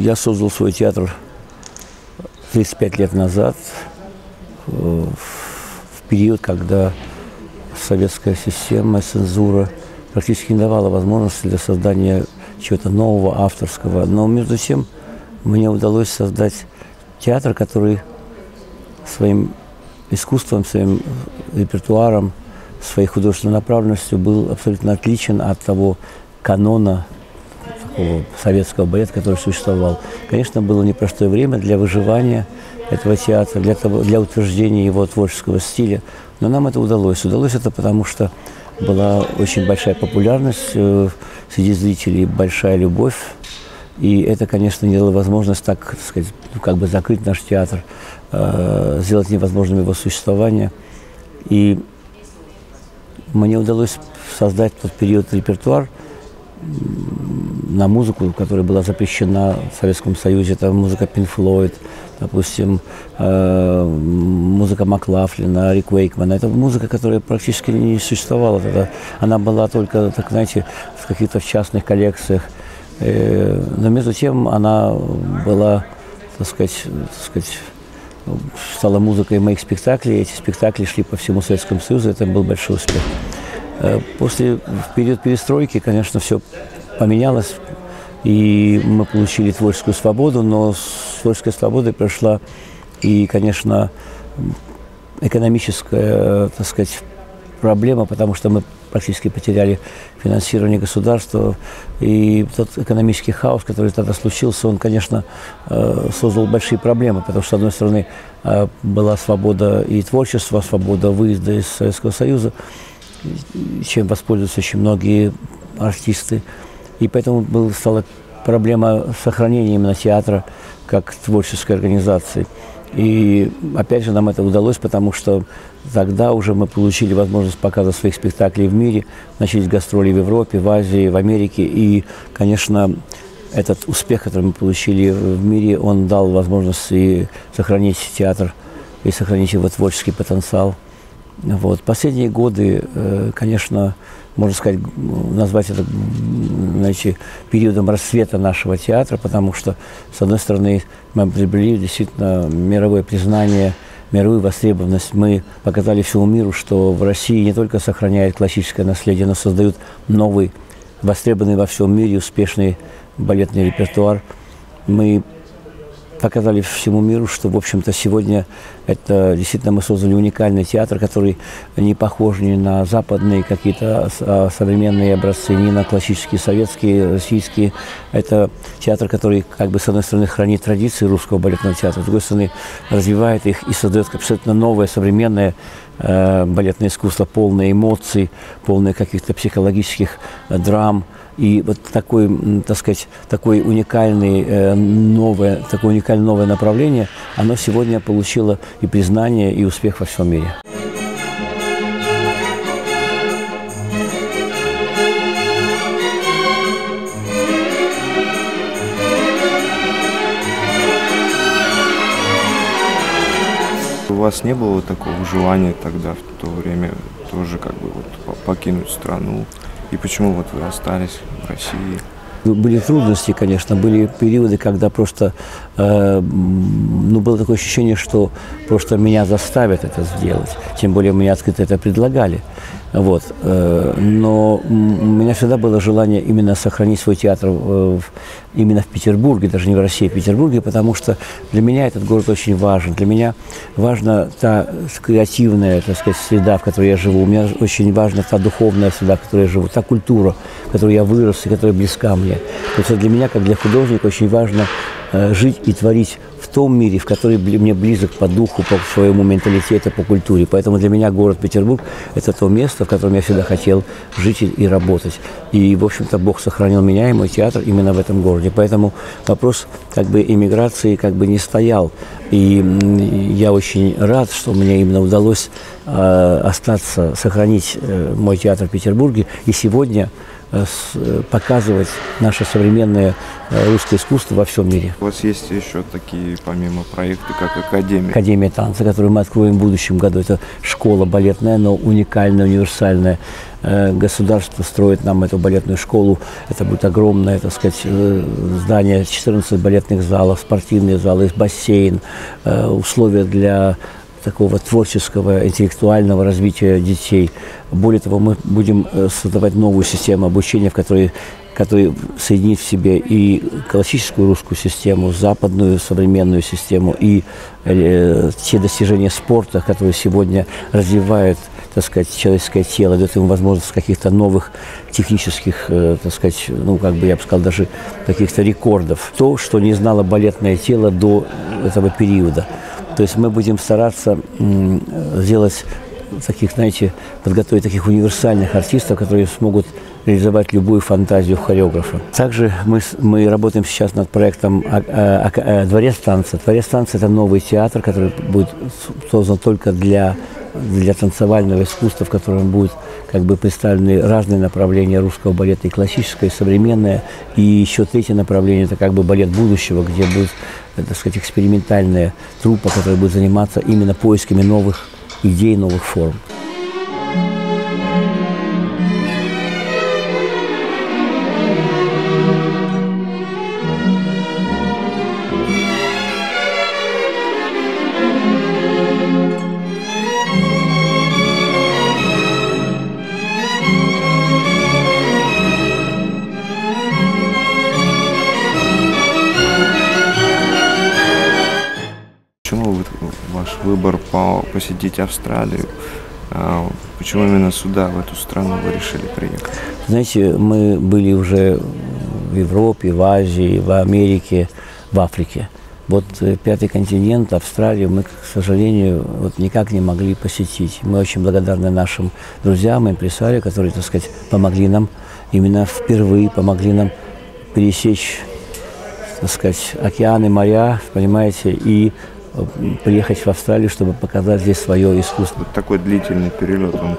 Я создал свой театр 35 лет назад, в период, когда советская система, цензура практически не давала возможности для создания чего-то нового, авторского. Но между тем мне удалось создать театр, который своим искусством, своим репертуаром, своей художественной направленностью был абсолютно отличен от того канона такого советского балета, который существовал. Конечно, было непростое время для выживания этого театра, для утверждения его творческого стиля, но нам это удалось. Удалось это потому, что была очень большая популярность среди зрителей, большая любовь, и это, конечно, не дало возможность, так сказать, как бы закрыть наш театр, сделать невозможным его существование. И мне удалось создать в тот период репертуар на музыку, которая была запрещена в Советском Союзе. Это музыка Pink Floyd, допустим, музыка Маклафлина, Рик Уэйкмана. Это музыка, которая практически не существовала тогда. Она была только, так знаете, в каких-то частных коллекциях. Но между тем она была, так сказать, стала музыкой моих спектаклей. Эти спектакли шли по всему Советскому Союзу. Это был большой успех. В период перестройки, конечно, все поменялось, и мы получили творческую свободу, но с творческой свободой пришла и, конечно, экономическая, так сказать, проблема, потому что мы практически потеряли финансирование государства, и тот экономический хаос, который тогда случился, он, конечно, создал большие проблемы, потому что, с одной стороны, была свобода и творчества, свобода выезда из Советского Союза, чем воспользуются очень многие артисты. И поэтому стала проблема сохранения именно театра как творческой организации. И опять же нам это удалось, потому что тогда уже мы получили возможность показа своих спектаклей в мире, начались гастроли в Европе, в Азии, в Америке. И, конечно, этот успех, который мы получили в мире, он дал возможность и сохранить театр, и сохранить его творческий потенциал. Вот. Последние годы, конечно, можно сказать, назвать это, знаете, периодом расцвета нашего театра, потому что, с одной стороны, мы приобрели действительно мировое признание, мировую востребованность. Мы показали всему миру, что в России не только сохраняет классическое наследие, но создают новый, востребованный во всем мире, успешный балетный репертуар. Мы показали всему миру, что, в общем-то, сегодня это действительно мы создали уникальный театр, который не похож ни на западные какие-то современные образцы, ни на классические советские, российские. Это театр, который, как бы, с одной стороны, хранит традиции русского балетного театра, с другой стороны, развивает их и создает абсолютно новое, современное балетное искусство, полное эмоций, полное каких-то психологических драм. И вот такое, так сказать, такое уникальное новое направление, оно сегодня получило и признание, и успех во всем мире. У вас не было такого желания тогда, в то время, тоже как бы вот покинуть страну? И почему вот вы остались в России? Были трудности, конечно, были периоды, когда просто было такое ощущение, что просто меня заставят это сделать. Тем более мне открыто это предлагали. Вот. Но у меня всегда было желание именно сохранить свой театр именно в Петербурге, даже не в России, а в Петербурге, потому что для меня этот город очень важен. Для меня важна та креативная, так сказать, среда, в которой я живу. У меня очень важна та духовная среда, в которой я живу, та культура, в которой я вырос и которая близка мне. То есть для меня, как для художника, очень важно жить и творить в том мире, в который мне близок по духу, по своему менталитету, по культуре. Поэтому для меня город Петербург – это то место, в котором я всегда хотел жить и работать. И, в общем-то, Бог сохранил меня и мой театр именно в этом городе. Поэтому вопрос как бы эмиграции как бы не стоял. И я очень рад, что мне именно удалось остаться, сохранить мой театр в Петербурге. И сегодня показывать наше современное русское искусство во всем мире. У вас есть еще такие, помимо проекты, как Академия? Академия танца, которую мы откроем в будущем году. Это школа балетная, но уникальная, универсальная. Государство строит нам эту балетную школу. Это будет огромное, так сказать, здание, 14 балетных залов, спортивные залы, бассейн, условия для такого творческого, интеллектуального развития детей. Более того, мы будем создавать новую систему обучения, в которой соединит в себе и классическую русскую систему, западную современную систему, и те достижения спорта, которые сегодня развивают, так сказать, человеческое тело, дает ему возможность каких-то новых технических, так сказать, ну, как бы я бы сказал, даже каких-то рекордов. То, что не знало балетное тело до этого периода. То есть мы будем стараться сделать таких, знаете, подготовить таких универсальных артистов, которые смогут реализовать любую фантазию хореографа. Также мы работаем сейчас над проектом «Дворец танца». «Дворец танца» – это новый театр, который будет создан только для танцевального искусства, в котором будут как бы представлены разные направления русского балета, и классическое, и современное. И еще третье направление – это как бы балет будущего, где будет, так сказать, экспериментальная труппа, которая будет заниматься именно поисками новых идей, новых форм. Почему ваш выбор посетить Австралию? Почему именно сюда, в эту страну вы решили приехать? Знаете, мы были уже в Европе, в Азии, в Америке, в Африке. Вот пятый континент, Австралию, мы, к сожалению, вот никак не могли посетить. Мы очень благодарны нашим друзьям, импресарио, которые, так сказать, помогли нам, именно впервые помогли нам пересечь, так сказать, океаны, моря, понимаете, и приехать в Австралию, чтобы показать здесь свое искусство. Вот такой длительный перелет, он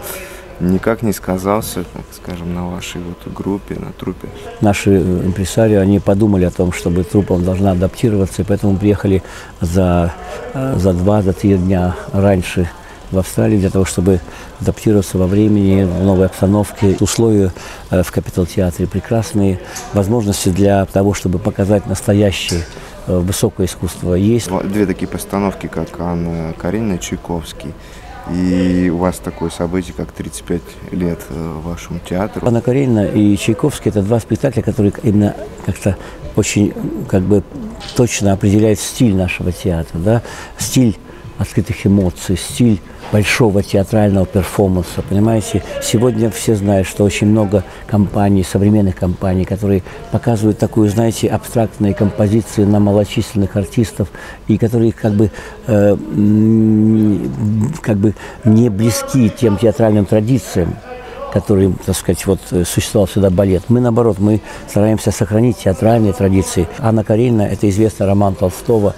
никак не сказался, так скажем, на вашей вот группе, на труппе? Наши импресарио, они подумали о том, чтобы труппа должна адаптироваться, и поэтому приехали за 2-3 дня раньше в Австралию для того, чтобы адаптироваться во времени, в новой обстановке. Условия в Капитал-театре прекрасные, возможности для того, чтобы показать настоящее высокое искусство есть. Две такие постановки, как Анна Каренина и Чайковский. И у вас такое событие, как 35 лет вашему театру. Анна Каренина и Чайковский – это два спектакля, которые именно как-то очень как бы точно определяют стиль нашего театра, да? Стиль открытых эмоций, стиль большого театрального перформанса, понимаете? Сегодня все знают, что очень много компаний, современных компаний, которые показывают такую, знаете, абстрактные композиции на малочисленных артистов, и которые как бы не близки тем театральным традициям, который, так сказать, вот существовал всегда балет. Мы, наоборот, мы стараемся сохранить театральные традиции. Анна Каренина – это известный роман Толстого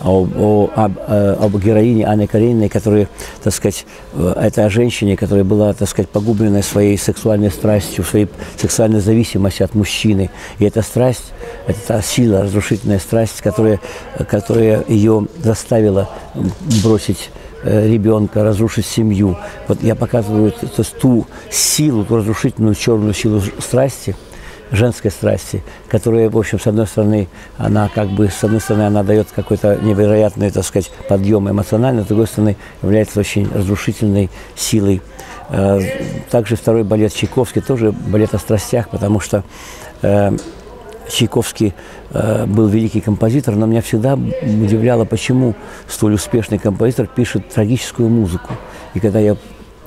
об героине Анны Карениной, которая, так сказать, это о женщине, которая была, так сказать, погублена своей сексуальной страстью, своей сексуальной зависимостью от мужчины. И эта страсть, это та сила, разрушительная страсть, которая ее заставила бросить ребенка, разрушить семью. Вот я показываю ту силу, ту разрушительную черную силу страсти, женской страсти, которая, в общем, с одной стороны, она дает какой-то невероятный, так сказать, подъем эмоциональный, с другой стороны, является очень разрушительной силой. Также второй балет Чайковский, тоже балет о страстях, потому что Чайковский был великий композитор, но меня всегда удивляло, почему столь успешный композитор пишет трагическую музыку. И когда я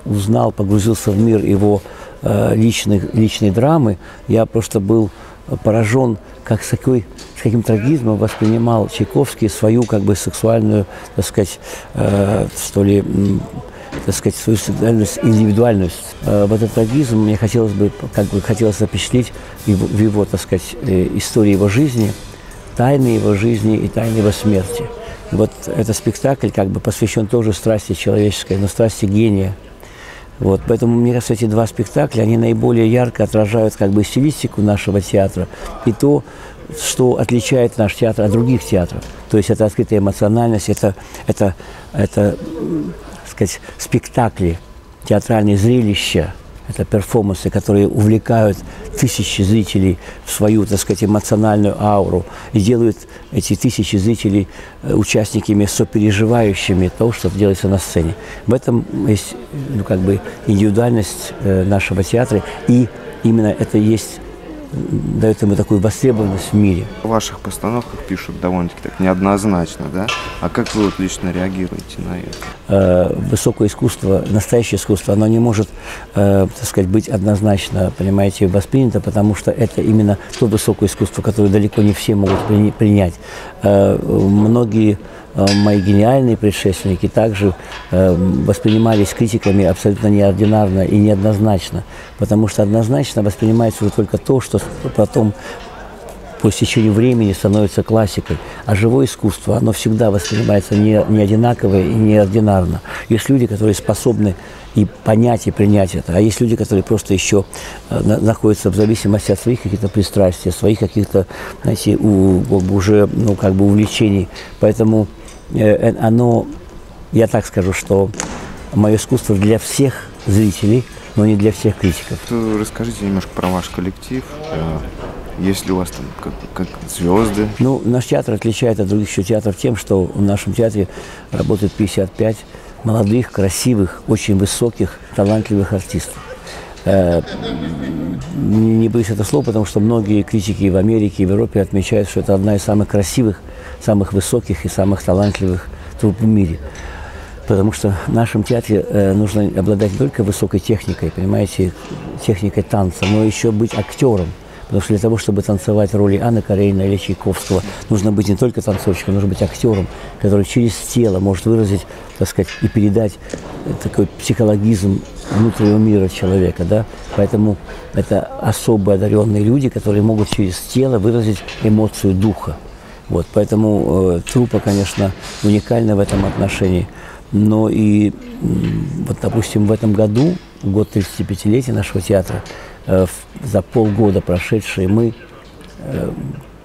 узнал, погрузился в мир его личной драмы, я просто был поражен, как с каким трагизмом воспринимал Чайковский свою как бы сексуальную, так сказать, свою индивидуальность. В этот трагизм мне хотелось запечатлеть в его, так сказать, истории его жизни, тайны его жизни и тайны его смерти. И вот этот спектакль как бы посвящен тоже страсти человеческой, но страсти гения. Вот, поэтому, мне кажется, эти два спектакля, они наиболее ярко отражают как бы стилистику нашего театра и то, что отличает наш театр от других театров. То есть это открытая эмоциональность, это сказать, спектакли, театральные зрелища, это перформансы, которые увлекают тысячи зрителей в свою, так сказать, эмоциональную ауру и делают эти тысячи зрителей участниками, сопереживающими того, что делается на сцене. В этом есть, ну, как бы индивидуальность нашего театра, и именно это есть, дает ему такую востребованность в мире. В ваших постановках пишут довольно-таки так неоднозначно, да? А как вы вот лично реагируете на это? Высокое искусство, настоящее искусство, оно не может, так сказать, быть однозначно, понимаете, воспринято, потому что это именно то высокое искусство, которое далеко не все могут принять. Многие мои гениальные предшественники также воспринимались критиками абсолютно неординарно и неоднозначно, потому что однозначно воспринимается уже только то, что потом по истечению времени становится классикой. А живое искусство, оно всегда воспринимается не одинаково и неординарно. Есть люди, которые способны и понять, и принять это. А есть люди, которые просто еще находятся в зависимости от своих каких-то пристрастий, своих каких-то, знаете, уже, ну, как бы увлечений. Поэтому оно, я так скажу, что мое искусство для всех зрителей, но не для всех критиков. Расскажите немножко про ваш коллектив. Есть ли у вас там как звезды? Ну, наш театр отличается от других еще театров тем, что в нашем театре работает 55 молодых, красивых, очень высоких, талантливых артистов. Не боюсь это слова, потому что многие критики в Америке и в Европе отмечают, что это одна из самых красивых, самых высоких и самых талантливых труп в мире. Потому что в нашем театре нужно обладать не только высокой техникой, понимаете, техникой танца, но еще быть актером. Потому что для того, чтобы танцевать роли Анны Каренина или Чайковского, нужно быть не только танцовщиком, нужно быть актером, который через тело может выразить, так сказать, и передать такой психологизм внутреннего мира человека, да. Поэтому это особо одаренные люди, которые могут через тело выразить эмоцию духа. Вот, поэтому труппа, конечно, уникальна в этом отношении. Но и, вот, допустим, в этом году, год 35-летия нашего театра, за полгода прошедшие, мы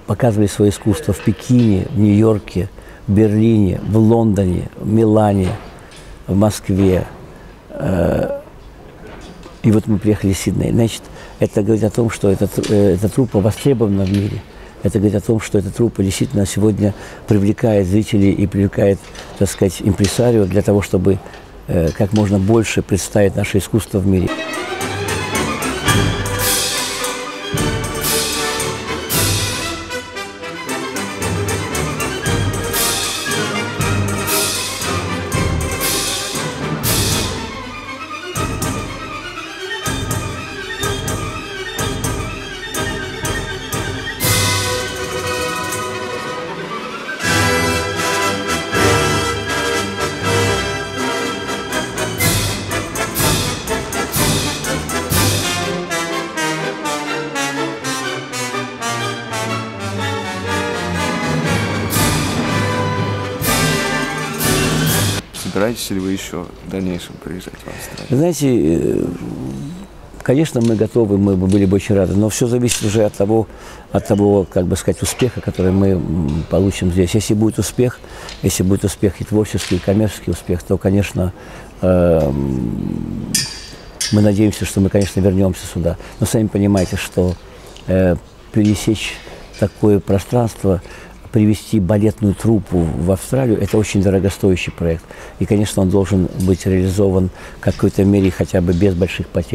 показывали свое искусство в Пекине, в Нью-Йорке, в Берлине, в Лондоне, в Милане, в Москве. И вот мы приехали в Сидней. Значит, это говорит о том, что эта труппа востребована в мире. Это говорит о том, что эта труппа действительно сегодня привлекает зрителей и привлекает, так сказать, импресарио для того, чтобы как можно больше представить наше искусство в мире. Собираетесь ли вы еще в дальнейшем приезжать в Австралию? Знаете, конечно, мы готовы, мы были бы очень рады, но все зависит уже от того, как бы сказать, успеха, который мы получим здесь. Если будет успех и творческий, и коммерческий успех, то, конечно, мы надеемся, что мы, конечно, вернемся сюда. Но сами понимаете, что пересечь такое пространство, привести балетную труппу в Австралию, это очень дорогостоящий проект. И, конечно, он должен быть реализован в какой-то мере хотя бы без больших потерь.